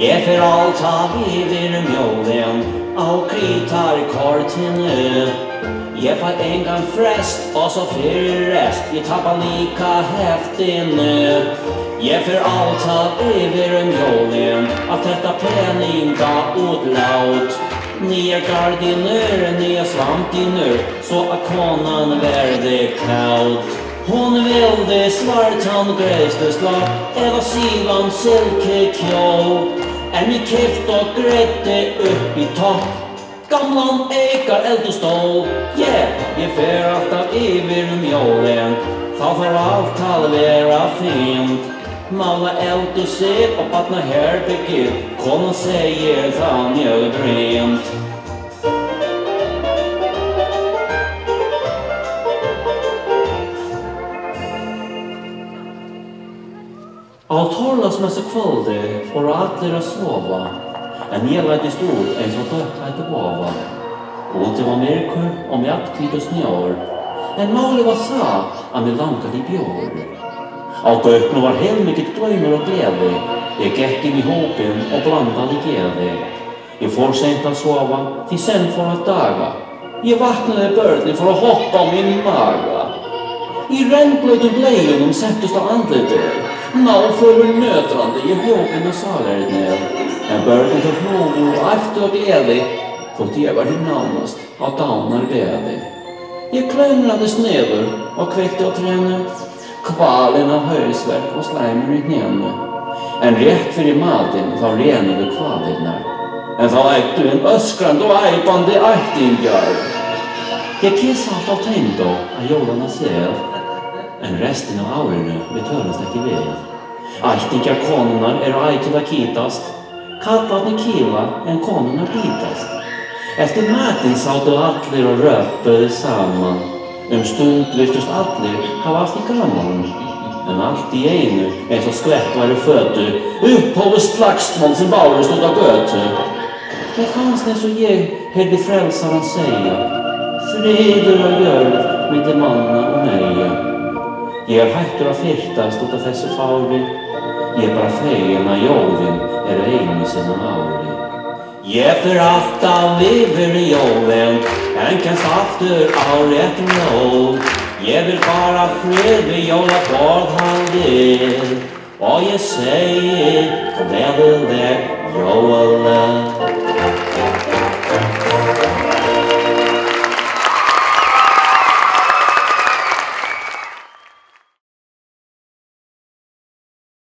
Jeg får alt av iver mjålen av kritarkortene. Jeg får en gang frest, og så fyrir rest. Jeg tappar lika heftene. Jeg får alt av iver mjålen av detta peninga utlaut. Nya gardiner, nya svampdiner, så konan värde kaut. Hon välde svartan gräsdeslag, Eva sivan silkekjål. Ni keft och grädde upp i topp, gamlan ekar eldostål. Jag fer alltaf iver mjålen, för allt all vera fint. Mala eld och se och patna herbygget, konan säger fan jag brent. Av torrlasmässokvälde får allir att sova. En nedlagd stod en som dött ett vava. Och det var mörker och med appkvitt och snör. En malig var sa att vi lankade i björ. Av gökna var helt mycket drömmar och glädje. Jag gick in i hopen och blandade glädje. Jag får sent att sova till sen för att daga. Jag vaknade börden för att hoppa om min maga. I rännblöjt och blöjorna sättes av andlitet. Navföver nötrande i hågen och salar ner. En börden för frågor och efter och glädje. För jag var det närmast av downar bäde. Jag klämrades never och kväckte och tränade. Kvalen av höjsverk och slimer i knäna. En rätt för i maten var renade kvalinnar. En var ägde en öskrand och ajpande äktingar. Jag kissade av tänkt då att jordarna ser. En resten av aurene betölast ekki vel. Ættingar konunar ej till att kitast. Kallarni kila en konunar bitast. Efter maten satt allir och röpade samman. Stund virtust allir hafa haft i gaman. Men allt i einu så skvätt var det fötu. Upphållest slagsmål som bara stod av götu. Det fanns det så jag hörde frälsaren säga. Frider och jörd med de manna och neja. Jag häktar av fyrtast utav þessu fári. Jag bara fegin að jólin einu sinna ári. Jag för alltaf iver i jólin, en känns aftur á réttum jól. Jag vill bara fred vid jólaborð hann vill. Och jag säger, gleðileg jóla.